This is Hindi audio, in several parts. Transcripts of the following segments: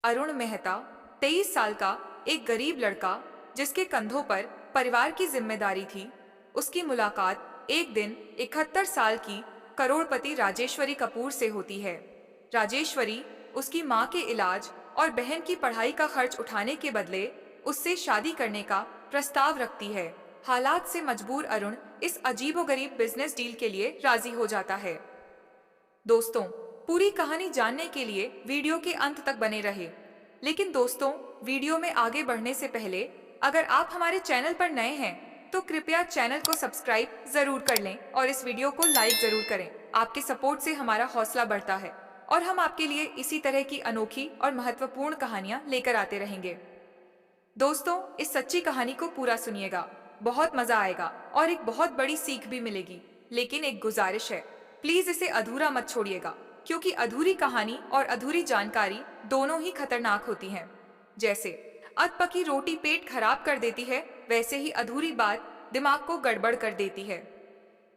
अरुण मेहता 23 साल का एक गरीब लड़का जिसके कंधों पर परिवार की जिम्मेदारी थी। उसकी मुलाकात एक दिन 71 साल की करोड़पति राजेश्वरी कपूर से होती है। राजेश्वरी उसकी माँ के इलाज और बहन की पढ़ाई का खर्च उठाने के बदले उससे शादी करने का प्रस्ताव रखती है। हालात से मजबूर अरुण इस अजीबोगरीब बिजनेस डील के लिए राजी हो जाता है। दोस्तों, पूरी कहानी जानने के लिए वीडियो के अंत तक बने रहे। लेकिन दोस्तों, वीडियो में आगे बढ़ने से पहले अगर आप हमारे चैनल पर नए हैं तो कृपया चैनल को सब्सक्राइब जरूर कर लें और इस वीडियो को लाइक जरूर करें। आपके सपोर्ट से हमारा हौसला बढ़ता है और हम आपके लिए इसी तरह की अनोखी और महत्वपूर्ण कहानियां लेकर आते रहेंगे। दोस्तों, इस सच्ची कहानी को पूरा सुनिएगा, बहुत मजा आएगा और एक बहुत बड़ी सीख भी मिलेगी। लेकिन एक गुजारिश है, प्लीज इसे अधूरा मत छोड़िएगा, क्योंकि अधूरी कहानी और अधूरी जानकारी दोनों ही खतरनाक होती हैं। जैसे अधपकी रोटी पेट खराब कर देती है, वैसे ही अधूरी बात दिमाग को गड़बड़ कर देती है।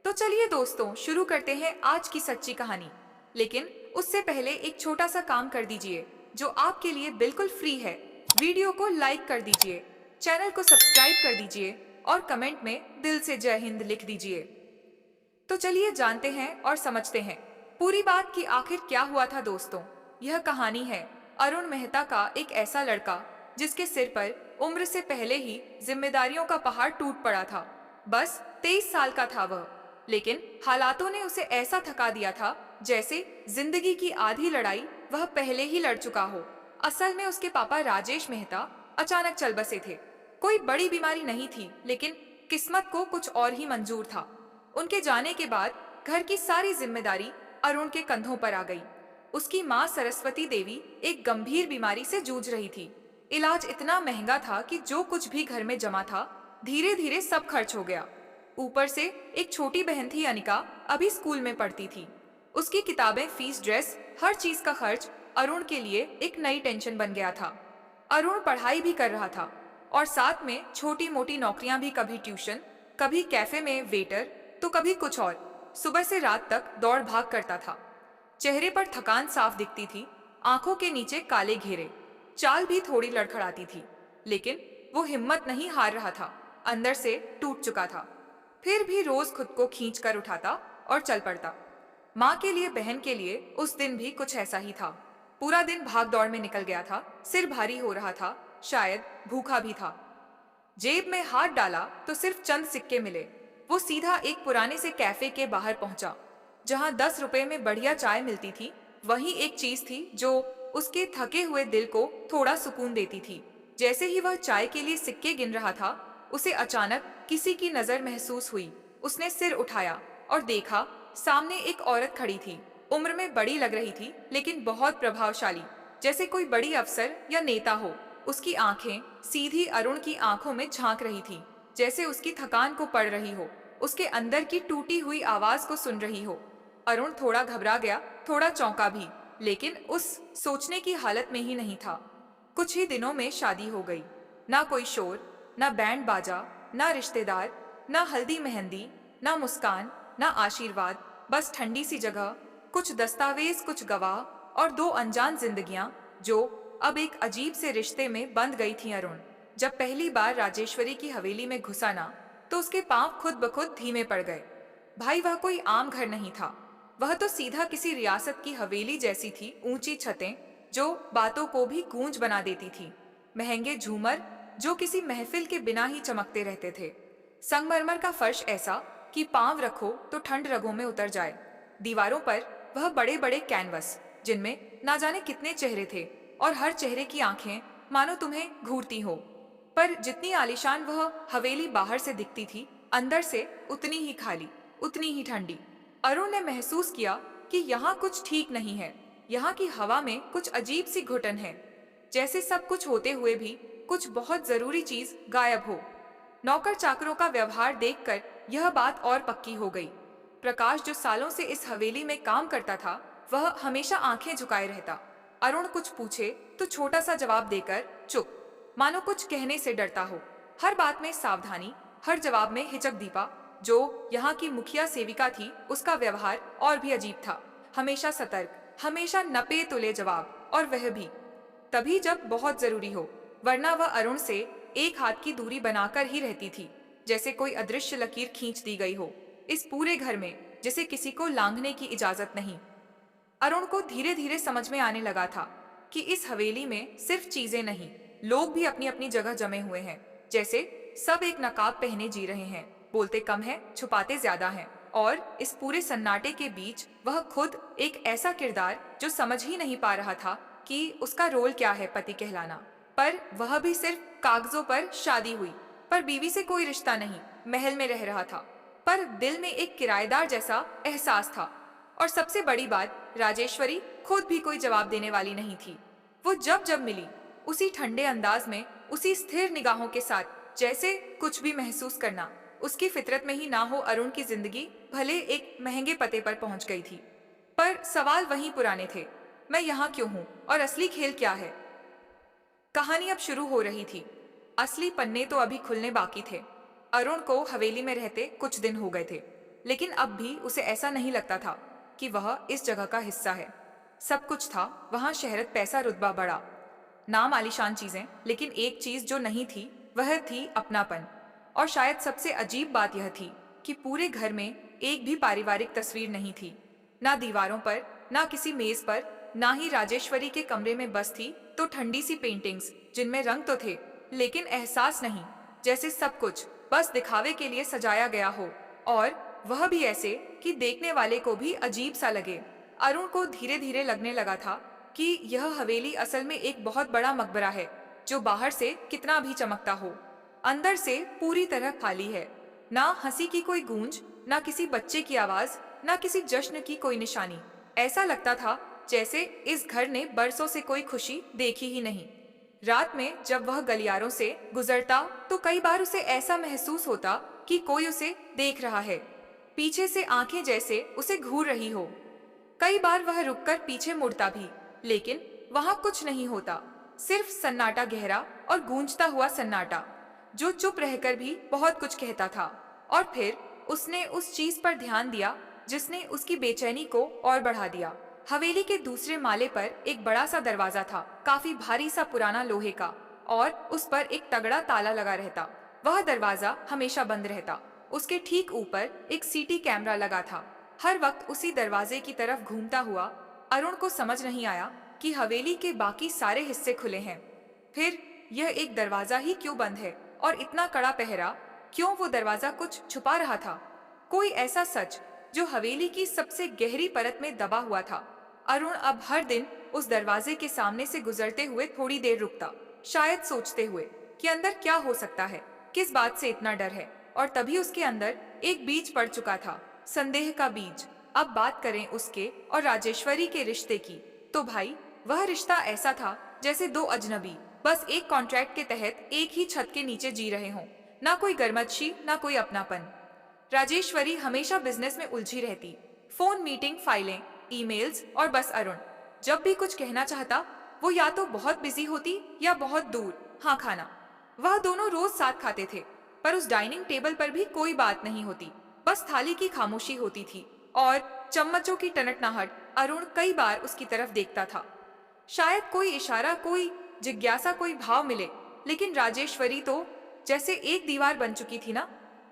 तो चलिए दोस्तों, शुरू करते हैं आज की सच्ची कहानी। लेकिन उससे पहले एक छोटा सा काम कर दीजिए जो आपके लिए बिल्कुल फ्री है। वीडियो को लाइक कर दीजिए, चैनल को सब्सक्राइब कर दीजिए और कमेंट में दिल से जय हिंद लिख दीजिए। तो चलिए जानते हैं और समझते हैं पूरी बात कि आखिर क्या हुआ था। दोस्तों, यह कहानी है अरुण मेहता का एक ऐसा लड़का जिसके सिर पर उम्र से पहले ही जिम्मेदारियों का पहाड़ टूट पड़ा था। बस 23 साल का था वह, लेकिन हालातों ने उसे ऐसा थका दिया था जैसे जिंदगी की आधी लड़ाई वह पहले ही लड़ चुका हो। असल में उसके पापा राजेश मेहता अचानक चल बसे थे। कोई बड़ी बीमारी नहीं थी, लेकिन किस्मत को कुछ और ही मंजूर था। उनके जाने के बाद घर की सारी जिम्मेदारी अरुण के कंधों पर आ गई। उसकी माँ सरस्वती देवी एक गंभीर बीमारी से जूझ रही थी। इलाज इतना महंगा था कि जो कुछ भी घर में जमा था धीरे धीरे सब खर्च हो गया। ऊपर से एक छोटी बहन थी अनिका, अभी स्कूल में पढ़ती थी। उसकी किताबें, फीस, ड्रेस, हर चीज का खर्च अरुण के लिए एक नई टेंशन बन गया था। अरुण पढ़ाई भी कर रहा था और साथ में छोटी मोटी नौकरियां भी, कभी ट्यूशन, कभी कैफे में वेटर, तो कभी कुछ और। सुबह से रात तक दौड़ भाग करता था। चेहरे पर थकान साफ दिखती थी, आंखों के नीचे काले घेरे, चाल भी थोड़ी लड़खड़ाती थी। लेकिन वो हिम्मत नहीं हार रहा था, अंदर से टूट चुका था। फिर भी रोज खुद को खींच कर उठाता और चल पड़ता। माँ के लिए, बहन के लिए उस दिन भी कुछ ऐसा ही था। पूरा दिन भाग दौड़ में निकल गया था, सिर भारी हो रहा था, शायद भूखा भी था। जेब में हाथ डाला तो सिर्फ चंद सिक्के मिले। वो सीधा एक पुराने से कैफे के बाहर पहुंचा, जहां 10 रुपए में बढ़िया चाय मिलती थी। वही एक चीज थी जो उसके थके हुए दिल को थोड़ा सुकून देती थी। जैसे ही वह चाय के लिए सिक्के गिन रहा था, उसे अचानक किसी की नजर महसूस हुई। उसने सिर उठाया और देखा, सामने एक औरत खड़ी थी। उम्र में बड़ी लग रही थी, लेकिन बहुत प्रभावशाली, जैसे कोई बड़ी अफसर या नेता हो। उसकी आंखें सीधी अरुण की आंखों में झांक रही थी, जैसे उसकी थकान को पढ़ रही हो, उसके अंदर की टूटी हुई आवाज को सुन रही हो। अरुण थोड़ा घबरा गया, थोड़ा चौंका भी, लेकिन उस सोचने की हालत में ही नहीं था। कुछ ही दिनों में शादी हो गई। ना कोई शोर, ना बैंड बाजा, ना रिश्तेदार, ना हल्दी मेहंदी, ना मुस्कान, ना आशीर्वाद, बस ठंडी सी जगह, कुछ दस्तावेज, कुछ गवाह और 2 अनजान जिंदगियां जो अब एक अजीब से रिश्ते में बंध गई थी। अरुण जब पहली बार राजेश्वरी की हवेली में घुसा ना, तो उसके पांव खुद ब खुद धीमे पड़ गए। भाई, वह कोई आम घर नहीं था, वह तो सीधा किसी रियासत की हवेली जैसी थी। ऊंची छतें जो बातों को भी गूंज बना देती थी, महंगे झूमर जो किसी महफिल के बिना ही चमकते रहते थे, संगमरमर का फर्श ऐसा कि पांव रखो तो ठंड रगों में उतर जाए। दीवारों पर वह बड़े बड़े कैनवस, जिनमें ना जाने कितने चेहरे थे, और हर चेहरे की आंखें मानो तुम्हें घूरती हो। पर जितनी आलीशान वह हवेली बाहर से दिखती थी, अंदर से उतनी ही खाली, उतनी ही ठंडी। अरुण ने महसूस किया कि यहाँ कुछ ठीक नहीं है। यहाँ की हवा में कुछ अजीब सी घुटन है, जैसे सब कुछ होते हुए भी कुछ बहुत जरूरी चीज गायब हो। नौकर चाकरों का व्यवहार देखकर यह बात और पक्की हो गई। प्रकाश, जो सालों से इस हवेली में काम करता था, वह हमेशा आंखें झुकाए रहता। अरुण कुछ पूछे तो छोटा सा जवाब देकर चुप, मानो कुछ कहने से डरता हो। हर बात में सावधानी, हर जवाब में हिचक। दीपा, जो यहाँ की मुखिया सेविका थी, उसका व्यवहार और भी अजीब था। हमेशा सतर्क, हमेशा नपे तुले जवाब, और वह भी तभी जब बहुत जरूरी हो, वरना वह अरुण से एक हाथ की दूरी बनाकर ही रहती थी, जैसे कोई अदृश्य लकीर खींच दी गई हो इस पूरे घर में, जिसे किसी को लांघने की इजाजत नहीं। अरुण को धीरे धीरे समझ में आने लगा था कि इस हवेली में सिर्फ चीजें नहीं, लोग भी अपनी अपनी जगह जमे हुए हैं। जैसे सब एक नकाब पहने जी रहे हैं, बोलते कम है, छुपाते ज्यादा हैं। और इस पूरे सन्नाटे के बीच वह खुद एक ऐसा किरदार जो समझ ही नहीं पा रहा था कि उसका रोल क्या है, पति कहलाना। पर वह भी सिर्फ कागजों पर शादी हुई, पर बीवी से कोई रिश्ता नहीं, महल में रह रहा था, पर दिल में एक किराएदार जैसा एहसास था। और सबसे बड़ी बात, राजेश्वरी खुद भी कोई जवाब देने वाली नहीं थी। वो जब जब मिली, उसी ठंडे अंदाज में, उसी स्थिर निगाहों के साथ, जैसे कुछ भी महसूस करना उसकी फितरत में ही ना हो। अरुण की जिंदगी भले एक महंगे पते पर पहुंच गई थी, पर सवाल वहीं पुराने थे। मैं यहाँ क्यों हूँ और असली खेल क्या है? कहानी अब शुरू हो रही थी। असली पन्ने तो अभी खुलने बाकी थे। अरुण को हवेली में रहते कुछ दिन हो गए थे, लेकिन अब भी उसे ऐसा नहीं लगता था कि वह इस जगह का हिस्सा है। सब कुछ था वहां, शहरत, पैसा, रुतबा, बड़ा नाम, आलीशान चीजें, लेकिन एक चीज जो नहीं थी वह थी अपनापन। और शायद सबसे अजीब बात यह थी कि पूरे घर में एक भी पारिवारिक तस्वीर नहीं थी, ना दीवारों पर, ना किसी मेज पर, ना ही राजेश्वरी के कमरे में। बस थी तो ठंडी सी पेंटिंग्स जिनमें रंग तो थे लेकिन एहसास नहीं, जैसे सब कुछ बस दिखावे के लिए सजाया गया हो, और वह भी ऐसे कि देखने वाले को भी अजीब सा लगे। अरुण को धीरे धीरे लगने लगा था कि यह हवेली असल में एक बहुत बड़ा मकबरा है, जो बाहर से कितना भी चमकता हो, अंदर से पूरी तरह खाली है। ना हंसी की कोई गूंज, ना किसी बच्चे की आवाज, ना किसी जश्न की कोई निशानी। ऐसा लगता था जैसे इस घर ने बरसों से कोई खुशी देखी ही नहीं। रात में जब वह गलियारों से गुजरता तो कई बार उसे ऐसा महसूस होता कि कोई उसे देख रहा है, पीछे से आंखें जैसे उसे घूर रही हो। कई बार वह रुककर पीछे मुड़ता भी, लेकिन वहां कुछ नहीं होता, सिर्फ सन्नाटा, गहरा और गूंजता हुआ सन्नाटा, जो चुप रहकर भी बहुत कुछ कहता था। और फिर उसने उस चीज पर ध्यान दिया जिसने उसकी बेचैनी को और बढ़ा दिया। हवेली के दूसरे माले पर एक बड़ा सा दरवाजा था, काफी भारी सा, पुराना, लोहे का, और उस पर एक तगड़ा ताला लगा रहता। वह दरवाजा हमेशा बंद रहता। उसके ठीक ऊपर एक सीटी कैमरा लगा था, हर वक्त उसी दरवाजे की तरफ घूमता हुआ। अरुण को समझ नहीं आया कि हवेली के बाकी सारे हिस्से खुले हैं, फिर यह एक दरवाजा ही क्यों बंद है, और इतना कड़ा पहरा क्यों? वो दरवाजा कुछ छुपा रहा था, कोई ऐसा सच जो हवेली की सबसे गहरी परत में दबा हुआ था। अरुण अब हर दिन उस दरवाजे के सामने से गुजरते हुए थोड़ी देर रुकता, शायद सोचते हुए कि अंदर क्या हो सकता है, किस बात से इतना डर है। और तभी उसके अंदर एक बीज पड़ चुका था, संदेह का बीज। अब बात करें उसके और राजेश्वरी के रिश्ते की, तो भाई वह रिश्ता ऐसा था जैसे दो अजनबी बस एक कॉन्ट्रैक्ट के तहत एक ही छत के नीचे जी रहे हों। ना कोई गर्मजशी, ना कोई अपनापन। राजेश्वरी हमेशा बिजनेस में उलझी रहती, फोन, मीटिंग, फाइलें, ईमेल्स, और बस अरुण जब भी कुछ कहना चाहता वो या तो बहुत बिजी होती या बहुत दूर। हाँ, खाना वह दोनों रोज साथ खाते थे, पर उस डाइनिंग टेबल पर भी कोई बात नहीं होती, बस थाली की खामोशी होती थी और चम्मचों की टनटनाहट। अरुण कई बार उसकी तरफ देखता था, शायद कोई इशारा, कोई जिज्ञासा, कोई भाव मिले, लेकिन राजेश्वरी तो जैसे एक दीवार बन चुकी थी ना।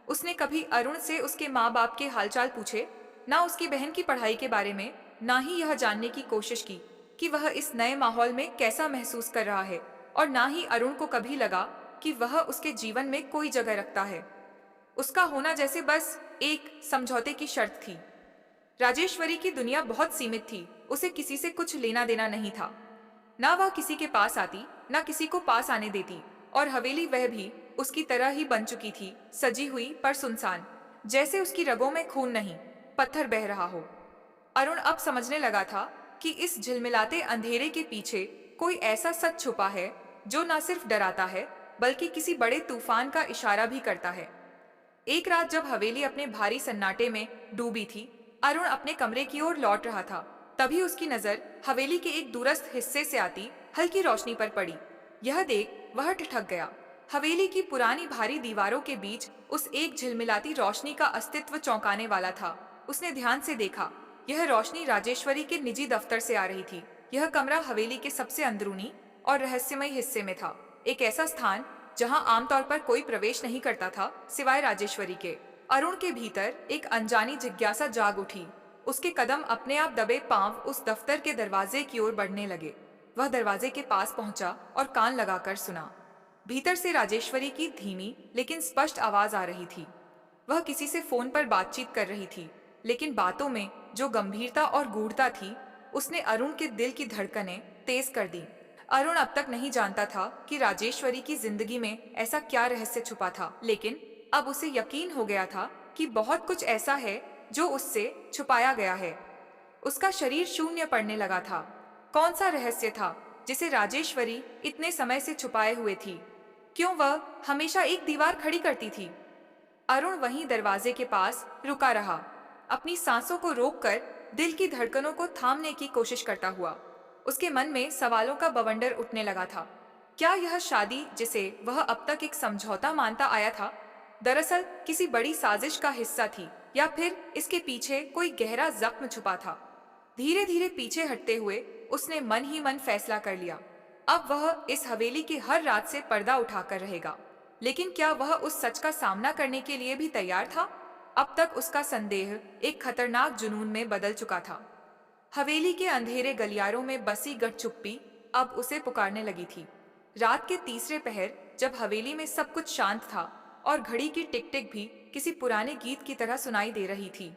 उसने कभी अरुण से उसके माँ बाप के हालचाल पूछे, ना उसकी बहन की पढ़ाई के बारे में, ना ही यह जानने की कोशिश की कि वह इस नए माहौल में कैसा महसूस कर रहा है, और ना ही अरुण को कभी लगा कि वह उसके जीवन में कोई जगह रखता है। उसका होना जैसे बस एक समझौते की शर्त थी। राजेश्वरी की दुनिया बहुत सीमित थी, उसे किसी से कुछ लेना देना नहीं था। ना वह किसी के पास आती, ना किसी को पास आने देती, और हवेली वह भी उसकी तरह ही बन चुकी थी, सजी हुई पर सुनसान, जैसे उसकी रगों में खून नहीं, पत्थर बह रहा हो। अरुण अब समझने लगा था कि इस झिलमिलाते अंधेरे के पीछे कोई ऐसा सच छुपा है जो न सिर्फ डराता है बल्कि किसी बड़े तूफान का इशारा भी करता है। एक रात जब हवेली अपने भारी सन्नाटे में डूबी थी, अरुण अपने कमरे की ओर लौट रहा था। तभी उसकी नजर हवेली के एक दूरस्थ हिस्से से आती हल्की रोशनी पर पड़ी। यह देख वह ठिठक गया। हवेली की पुरानी भारी दीवारों के बीच उस एक झिलमिलाती रोशनी का अस्तित्व चौंकाने वाला था। उसने ध्यान से देखा, यह रोशनी राजेश्वरी के निजी दफ्तर से आ रही थी। यह कमरा हवेली के सबसे अंदरूनी और रहस्यमय हिस्से में था, एक ऐसा स्थान जहां आमतौर पर कोई प्रवेश नहीं करता था सिवाय राजेश्वरी के। अरुण के भीतर एक अनजानी जिज्ञासा जाग उठी। उसके कदम अपने आप दबे पांव उस दफ्तर के दरवाजे की ओर बढ़ने लगे। वह दरवाजे के पास पहुंचा और कान लगाकर सुना। भीतर से राजेश्वरी की धीमी लेकिन स्पष्ट आवाज आ रही थी। वह किसी से फोन पर बातचीत कर रही थी, लेकिन बातों में जो गंभीरता और गूढ़ता थी, उसने अरुण के दिल की धड़कनें तेज कर दी। अरुण अब तक नहीं जानता था कि राजेश्वरी की जिंदगी में ऐसा क्या रहस्य छुपा था, लेकिन अब उसे यकीन हो गया था कि बहुत कुछ ऐसा है जो उससे छुपाया गया है। उसका शरीर शून्य पड़ने लगा था। कौन सा रहस्य था जिसे राजेश्वरी इतने समय से छुपाए हुए थी? क्यों वह हमेशा एक दीवार खड़ी करती थी? अरुण वहीं दरवाजे के पास रुका रहा, अपनी सांसों को रोककर दिल की धड़कनों को थामने की कोशिश करता हुआ। उसके मन में सवालों का बवंडर उठने लगा था। क्या यह शादी, जिसे वह अब तक एक समझौता मानता आया था, दरअसल किसी बड़ी साजिश का हिस्सा थी, या फिर इसके पीछे कोई गहरा जख्म छुपा था? धीरे धीरे पीछे हटते हुए उसने मन ही मन फैसला कर लिया। अब वह इस हवेली की हर रात से पर्दा उठाकर रहेगा। लेकिन क्या वह उस सच का सामना करने के लिए भी तैयार था? अब तक उसका संदेह एक खतरनाक जुनून में बदल चुका था। हवेली के अंधेरे गलियारों में बसी गठचुप्पी अब उसे पुकारने लगी थी। रात के तीसरे पहर, जब हवेली में सब कुछ शांत था और घड़ी की टिक टिक भी किसी पुराने गीत की तरह सुनाई दे रही थी,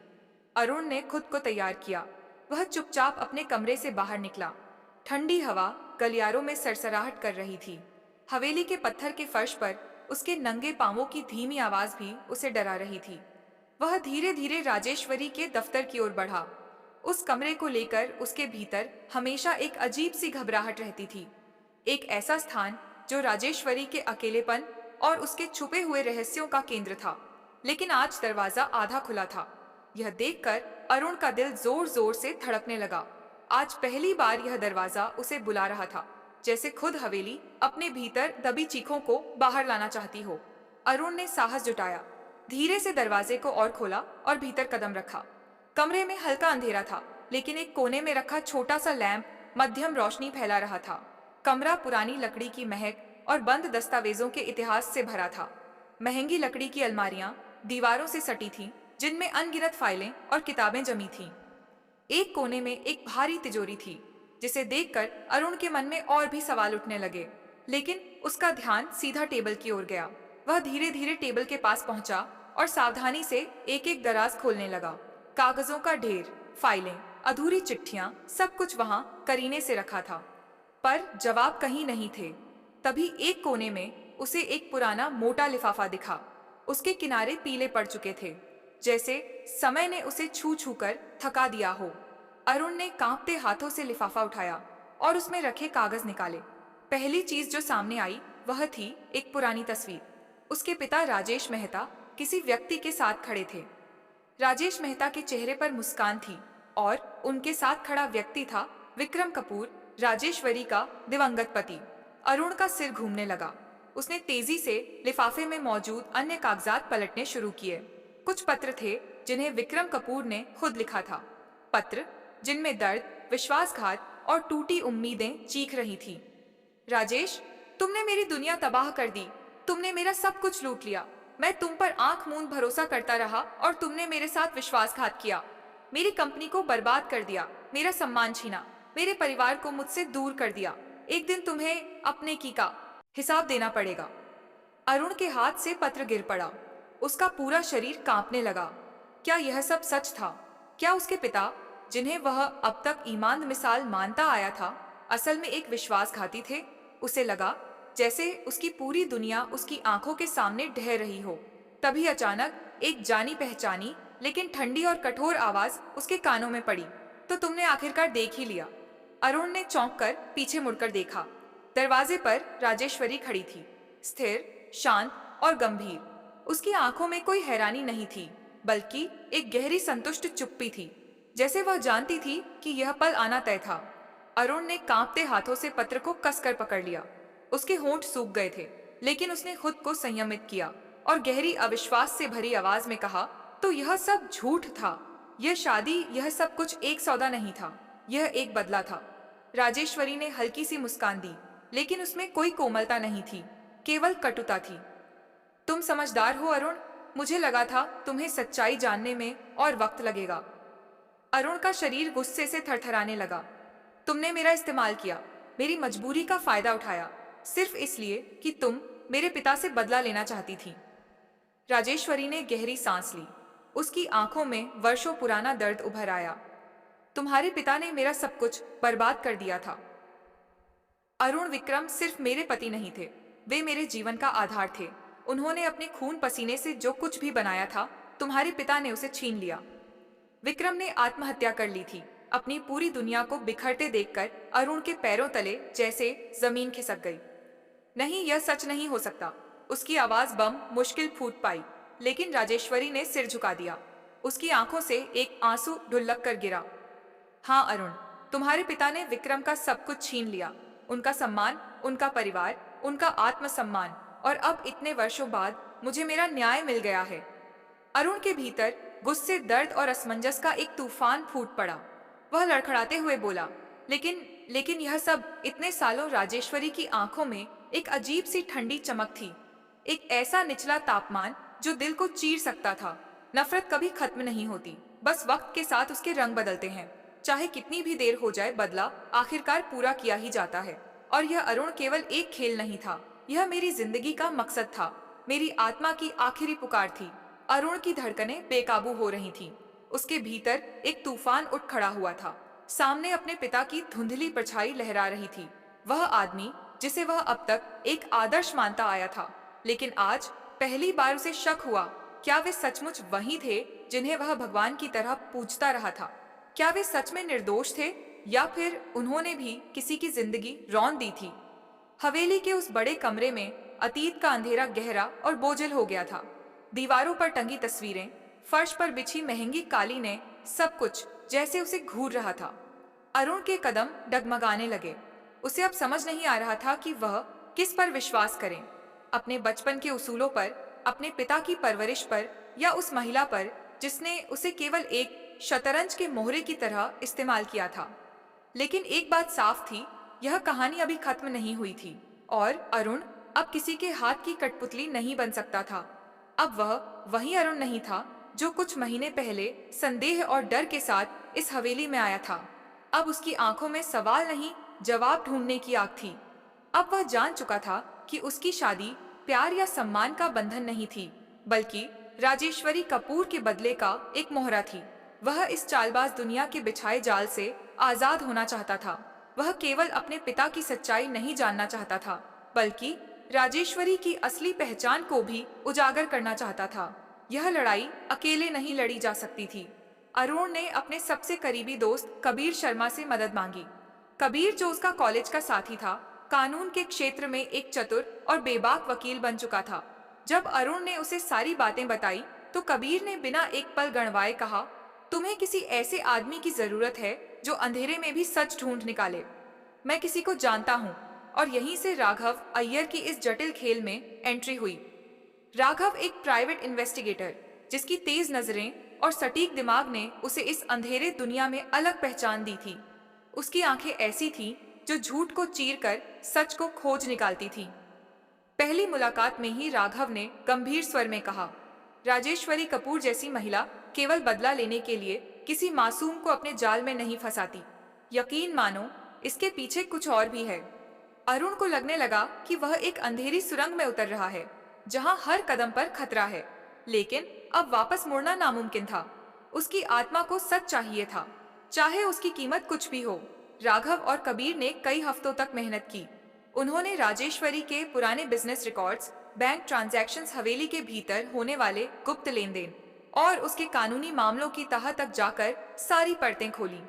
अरुण ने खुद को तैयार किया। वह चुपचाप अपने कमरे से बाहर निकला। ठंडी हवा गलियारों में सरसराहट कर रही थी। हवेली के पत्थर के फर्श पर उसके नंगे पांवों की धीमी आवाज भी उसे डरा रही थी। वह धीरे धीरे राजेश्वरी के दफ्तर की ओर बढ़ा। उस कमरे को लेकर उसके भीतर हमेशा एक अजीब सी घबराहट रहती थी। एक ऐसा स्थान जो राजेश्वरी के अकेलेपन और उसके छुपे हुए रहस्यों का केंद्र था। लेकिन आज दरवाजा आधा खुला था। यह देखकर अरुण का दिल जोर जोर से धड़कने लगा। आज पहली बार यह दरवाजा उसे बुला रहा था, जैसे खुद हवेली अपने भीतर दबी चीखों को बाहर लाना चाहती हो। अरुण ने साहस जुटाया, धीरे से दरवाजे को और खोला और भीतर कदम रखा। कमरे में हल्का अंधेरा था, लेकिन एक कोने में रखा छोटा सा लैंप मध्यम रोशनी फैला रहा था। कमरा पुरानी लकड़ी की महक और बंद दस्तावेजों के इतिहास से भरा था। महंगी लकड़ी की अलमारियां दीवारों से सटी थीं, जिनमें अनगिनत फाइलें और किताबें जमी थीं। एक कोने में एक भारी तिजोरी थी, जिसे देखकर अरुण के मन में और भी सवाल उठने लगे। लेकिन उसका ध्यान सीधा टेबल की ओर गया। वह धीरे धीरे टेबल के पास पहुंचा और सावधानी से एक एक दराज खोलने लगा। कागजों का ढेर, फाइलें, अधूरी चिट्ठियां, सब कुछ वहां करीने से रखा था, पर जवाब कहीं नहीं थे। तभी एक कोने में उसे एक पुराना मोटा लिफाफा दिखा। उसके किनारे पीले पड़ चुके थे, जैसे समय ने उसे छू छू कर थका दिया हो। अरुण ने कांपते हाथों से लिफाफा उठाया और उसमें रखे कागज निकाले। पहली चीज जो सामने आई वह थी एक पुरानी तस्वीर। उसके पिता राजेश मेहता किसी व्यक्ति के साथ खड़े थे। राजेश मेहता के चेहरे पर मुस्कान थी और उनके साथ खड़ा व्यक्ति था विक्रम कपूर, राजेश्वरी का दिवंगत पति। अरुण का सिर घूमने लगा। उसने तेजी से लिफाफे में मौजूद अन्य कागजात पलटने शुरू किए। कुछ पत्र थे जिन्हें विक्रम कपूर ने खुद लिखा था, पत्र जिनमें दर्द, विश्वासघात और टूटी उम्मीदें चीख रही थी। राजेश, तुमने मेरी दुनिया तबाह कर दी। तुमने मेरा सब कुछ लूट लिया। मैं तुम पर आंख मूंद भरोसा करता रहा और तुमने मेरे साथ विश्वासघात किया। मेरी कंपनी को बर्बाद कर दिया, मेरा सम्मान छीना, मेरे परिवार को मुझसे दूर कर दिया। एक दिन तुम्हें अपने की का हिसाब देना पड़ेगा। अरुण के हाथ से पत्र गिर पड़ा। उसका पूरा शरीर कांपने लगा। क्या यह सब सच था? क्या उसके पिता, जिन्हें वह अब तक ईमान मिसाल मानता आया था, असल में एक विश्वासघाती थे? उसे लगा जैसे उसकी पूरी दुनिया उसकी आंखों के सामने ढह रही हो। तभी अचानक एक जानी पहचानी लेकिन ठंडी और कठोर आवाज उसके कानों में पड़ी, तो तुमने आखिरकार देख ही लिया। अरुण ने चौंक कर पीछे मुड़कर देखा। दरवाजे पर राजेश्वरी खड़ी थी, स्थिर, शांत और गंभीर। उसकी आंखों में कोई हैरानी नहीं थी, बल्कि एक गहरी संतुष्ट चुप्पी थी, जैसे वह जानती थी कि यह पल आना तय था। अरुण ने कांपते हाथों से पत्र को कसकर पकड़ लिया। उसके होंठ सूख गए थे, लेकिन उसने खुद को संयमित किया और गहरी अविश्वास से भरी आवाज में कहा, तो यह सब झूठ था। यह शादी, यह सब कुछ एक सौदा नहीं था, यह एक बदला था। राजेश्वरी ने हल्की सी मुस्कान दी। लेकिन उसमें कोई कोमलता नहीं थी, केवल कटुता थी। तुम समझदार हो अरुण, मुझे लगा था तुम्हें सच्चाई जानने में और वक्त लगेगा। अरुण का शरीर गुस्से से थरथराने लगा। तुमने मेरा इस्तेमाल किया, मेरी मजबूरी का फायदा उठाया, सिर्फ इसलिए कि तुम मेरे पिता से बदला लेना चाहती थी। राजेश्वरी ने गहरी सांस ली। उसकी आंखों में वर्षों पुराना दर्द उभर आया। तुम्हारे पिता ने मेरा सब कुछ बर्बाद कर दिया था। अरुण विक्रम सिर्फ मेरे पति नहीं थे, वे मेरे जीवन का आधार थे। उन्होंने अपने खून पसीने से जो कुछ भी बनाया था, तुम्हारे पिता ने उसे छीन लिया। विक्रम ने आत्महत्या कर ली थी। अपनी पूरी दुनिया को बिखरते देखकर अरुण के पैरों तले जैसे जमीन खिसक गई। नहीं, यह सच नहीं हो सकता। उसकी आवाज बम मुश्किल फूट पाई, लेकिन राजेश्वरी ने सिर झुका दिया। उसकी आंखों से एक आंसू ढुलक कर गिरा। हाँ अरुण, तुम्हारे पिता ने विक्रम का सब कुछ छीन लिया, उनका सम्मान, उनका परिवार, उनका आत्मसम्मान, और अब इतने वर्षों बाद मुझे मेरा न्याय मिल गया है। अरुण के भीतर गुस्से, दर्द और असमंजस का एक तूफान फूट पड़ा। वह लड़खड़ाते हुए बोला, लेकिन यह सब इतने सालों। राजेश्वरी की आंखों में एक अजीब सी ठंडी चमक थी, एक ऐसा निचला तापमान जो दिल को चीर सकता था। नफरत कभी खत्म नहीं होती, बस वक्त के साथ उसके रंग बदलते हैं। चाहे कितनी भी देर हो जाए, बदला आखिरकार पूरा किया ही जाता है। और यह अरुण केवल एक खेल नहीं था, यह मेरी जिंदगी का मकसद था, मेरी आत्मा की आखिरी पुकार थी। अरुण की धड़कनें बेकाबू हो रही थीं। उसके भीतर एक तूफान उठ खड़ा हुआ था। सामने अपने पिता की धुंधली परछाई लहरा रही थी। वह आदमी जिसे वह अब तक एक आदर्श मानता आया था, लेकिन आज पहली बार उसे शक हुआ, क्या वे सचमुच वही थे जिन्हें वह भगवान की तरह पूजता रहा था? क्या वे सच में निर्दोष थे, या फिर उन्होंने भी किसी की जिंदगी रौंद दी थी? हवेली के उस बड़े कमरे में अतीत का अंधेरा गहरा और बोझिल हो गया था। दीवारों पर टंगी तस्वीरें, फर्श पर बिछी महंगी कालीनें, सब कुछ जैसे उसे घूर रहा था। अरुण के कदम डगमगाने लगे। उसे अब समझ नहीं आ रहा था कि वह किस पर विश्वास करे, अपने बचपन के उसूलों पर, अपने पिता की परवरिश पर, या उस महिला पर जिसने उसे केवल एक शतरंज के मोहरे की तरह इस्तेमाल किया था। लेकिन एक बात साफ थी, यह कहानी अभी खत्म नहीं हुई थी, और अरुण अब किसी के हाथ की कठपुतली नहीं बन सकता था। अब वह वही अरुण नहीं था जो कुछ महीने पहले संदेह और डर के साथ इस हवेली में आया था। अब उसकी आंखों में सवाल नहीं, जवाब ढूंढने की आग थी। अब वह जान चुका था कि उसकी शादी प्यार या सम्मान का बंधन नहीं थी, बल्कि राजेश्वरी कपूर के बदले का एक मोहरा थी। वह इस चालबाज दुनिया के बिछाए जाल से आजाद होना चाहता था। वह केवल अपने पिता की सच्चाई नहीं जानना चाहता था, बल्कि राजेश्वरी की असली पहचान को भी उजागर करना चाहता था। यह लड़ाई अकेले नहीं लड़ी जा सकती थी। अरुण ने अपने सबसे करीबी दोस्त कबीर शर्मा से मदद मांगी। कबीर, जो उसका कॉलेज का साथी था, कानून के क्षेत्र में एक चतुर और बेबाक वकील बन चुका था। जब अरुण ने उसे सारी बातें बताई, तो कबीर ने बिना एक पल गणवाए कहा, तुम्हें किसी ऐसे आदमी की जरूरत है जो अंधेरे में भी सच ढूंढ निकाले। मैं किसी को जानता हूँ। और यहीं से राघव अय्यर की इस जटिल खेल में एंट्री हुई। राघव एक प्राइवेट इन्वेस्टिगेटर, जिसकी तेज नजरें और सटीक दिमाग ने उसे इस अंधेरे दुनिया में अलग पहचान दी थी। उसकी आंखें ऐसी थीं जो झूठ को चीरकर सच को खोज निकालती थीं। पहली मुलाकात में ही राघव ने गंभीर स्वर में कहा, राजेश्वरी कपूर जैसी महिला केवल बदला लेने के लिए किसी मासूम को अपने जाल में नहीं फंसाती। यकीन मानो, इसके पीछे कुछ और भी है। अरुण को लगने लगा कि वह एक अंधेरी सुरंग में उतर रहा है, जहां हर कदम पर खतरा है, लेकिन अब वापस मुड़ना नामुमकिन था। उसकी आत्मा को सच चाहिए था, चाहे उसकी कीमत कुछ भी हो। राघव और कबीर ने कई हफ्तों तक मेहनत की। उन्होंने राजेश्वरी के पुराने बिजनेस रिकॉर्ड्स, बैंक ट्रांजैक्शंस, हवेली के भीतर होने वाले गुप्त लेन देन और उसके कानूनी मामलों की तह तक जाकर सारी परतें खोली।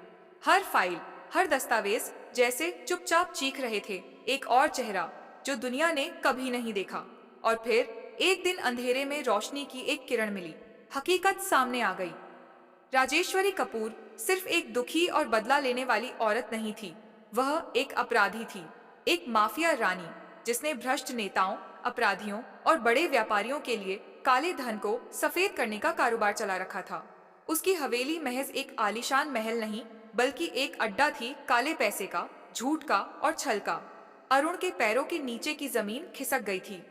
हर फाइल, हर दस्तावेज जैसे चुपचाप चीख रहे थे, एक और चेहरा जो दुनिया ने कभी नहीं देखा। और फिर एक दिन अंधेरे में रोशनी की एक किरण मिली। हकीकत सामने आ गई। राजेश्वरी कपूर सिर्फ एक दुखी और बदला लेने वाली औरत नहीं थी, वह एक अपराधी थी, एक माफिया रानी जिसने भ्रष्ट नेताओं, अपराधियों और बड़े व्यापारियों के लिए काले धन को सफेद करने का कारोबार चला रखा था। उसकी हवेली महज एक आलीशान महल नहीं, बल्कि एक अड्डा थी काले पैसे का, झूठ का और छल का। अरुण के पैरों के नीचे की जमीन खिसक गई थी।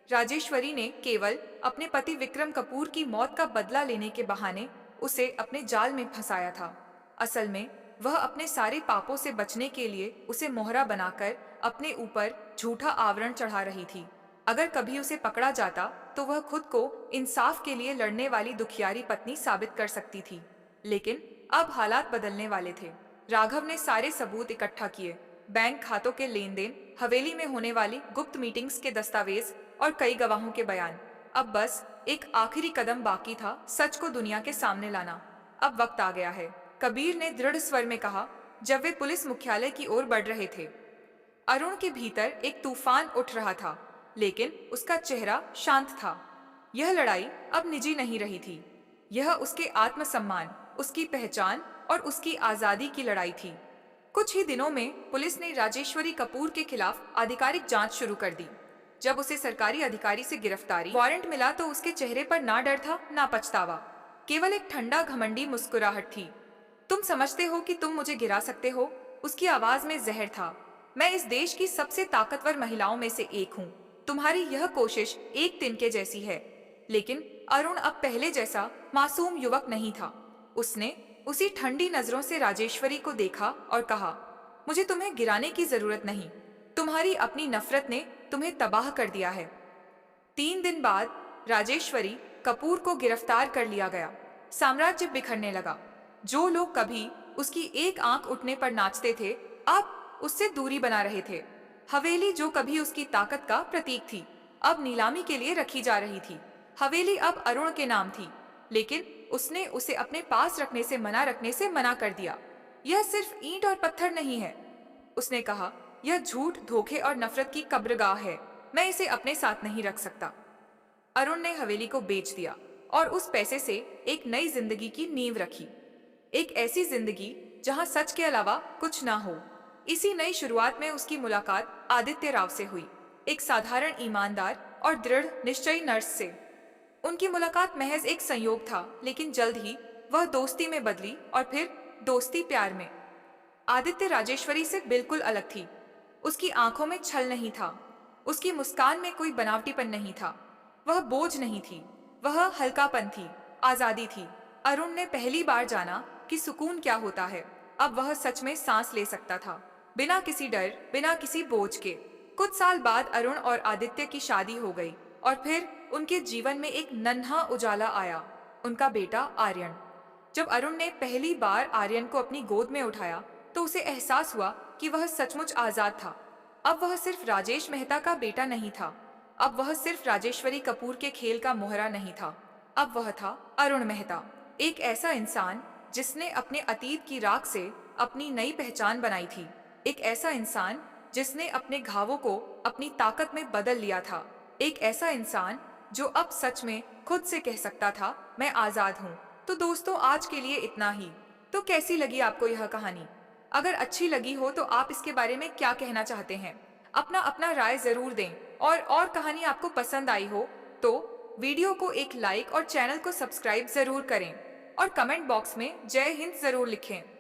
राजेश्वरी ने केवल अपने पति विक्रम कपूर की मौत का बदला लेने के बहाने उसे अपने जाल में फंसाया था। असल में वह अपने सारे पापों से बचने के लिए उसे मोहरा बनाकर अपने ऊपर झूठा आवरण चढ़ा रही थी। अगर कभी उसे पकड़ा जाता तो वह खुद को इंसाफ के लिए लड़ने वाली दुखियारी पत्नी साबित कर सकती थी। लेकिन अब हालात बदलने वाले थे। राघव ने सारे सबूत इकट्ठा किए, बैंक खातों के लेन देन, हवेली में होने वाली गुप्त मीटिंग्स के दस्तावेज और कई गवाहों के बयान। अब बस एक आखिरी कदम बाकी था, सच को दुनिया के सामने लाना। अब वक्त आ गया है, कबीर ने दृढ़ स्वर में कहा जब वे पुलिस मुख्यालय की ओर बढ़ रहे थे। अरुण के भीतर एक तूफान उठ रहा था, लेकिन उसका चेहरा शांत था। यह लड़ाई अब निजी नहीं रही थी। यह उसके आत्मसम्मान, उसकी पहचान और उसकी आजादी की लड़ाई थी। कुछ ही दिनों में पुलिस ने राजेश्वरी कपूर के खिलाफ आधिकारिक जांच शुरू कर दी। जब उसे सरकारी अधिकारी से गिरफ्तारी वारंट मिला तो उसके चेहरे पर ना डर था ना पछतावा, केवल एक ठंडा घमंडी मुस्कुराहट थी। तुम समझते हो कि तुम मुझे गिरा सकते हो? उसकी आवाज में जहर था। मैं इस देश की सबसे ताकतवर महिलाओं में से एक हूँ। तुम्हारी यह कोशिश एक तिनके जैसी है। लेकिन अरुण अब पहले जैसा मासूम युवक नहीं था। उसने उसी ठंडी नजरों से राजेश्वरी को देखा और कहा, मुझे तुम्हें गिराने की जरूरत नहीं। तुम्हारी अपनी नफरत ने तुम्हें तबाह कर दिया है। 3 दिन बाद राजेश्वरी कपूर को गिरफ्तार कर लिया गया। साम्राज्य बिखरने लगा। जो लोग कभी उसकी एक आंख उठने पर नाचते थे, अब उससे दूरी बना रहे थे। हवेली जो कभी उसकी ताकत का प्रतीक थी, अब नीलामी के लिए रखी जा रही थी। हवेली अब अरुण के नाम थी, लेकिन उसने उसे अपने पास रखने से मना कर दिया। यह सिर्फ ईंट और पत्थर नहीं है, उसने कहा। यह झूठ, धोखे और नफरत की कब्रगाह है। मैं इसे अपने साथ नहीं रख सकता। अरुण ने हवेली को बेच दिया और उस पैसे से एक नई जिंदगी की नींव रखी। एक ऐसी जिंदगी जहां सच के अलावा कुछ ना हो। इसी नई शुरुआत में उसकी मुलाकात आदित्य राव से हुई, एक साधारण, ईमानदार और दृढ़ निश्चयी नर्स से। उनकी मुलाकात महज एक संयोग था, लेकिन जल्द ही वह दोस्ती में बदली और फिर दोस्ती प्यार में। आदित्य राजेश्वरी से बिल्कुल अलग थी। उसकी आंखों में छल नहीं था, उसकी मुस्कान में कोई बनावटीपन नहीं था। वह बोझ नहीं थी, वह हल्कापन थी, आजादी थी। अरुण ने पहली बार जाना कि सुकून क्या होता है। अब वह सच में सांस ले सकता था, बिना किसी डर, बिना किसी बोझ के। कुछ साल बाद अरुण और आदित्य की शादी हो गई और फिर उनके जीवन में एक नन्हा उजाला आया, उनका बेटा आर्यन। जब अरुण ने पहली बार आर्यन को अपनी गोद में उठाया तो उसे एहसास हुआ कि वह सचमुच आजाद था। अब वह सिर्फ राजेश मेहता का बेटा नहीं था, अब वह सिर्फ राजेश्वरी कपूर के खेल का मोहरा नहीं था। अब वह था अरुण मेहता, एक ऐसा इंसान जिसने अपने अतीत की राख से अपनी नई पहचान बनाई थी। एक ऐसा इंसान जिसने अपने घावों को अपनी ताकत में बदल लिया था। एक ऐसा इंसान जो अब सच में खुद से कह सकता था, मैं आजाद हूँ। तो दोस्तों, आज के लिए इतना ही। तो कैसी लगी आपको यह कहानी? अगर अच्छी लगी हो तो आप इसके बारे में क्या कहना चाहते हैं? अपना अपना राय जरूर दें। और कहानी आपको पसंद आई हो तो वीडियो को एक लाइक और चैनल को सब्सक्राइब जरूर करें और कमेंट बॉक्स में जय हिंद जरूर लिखें।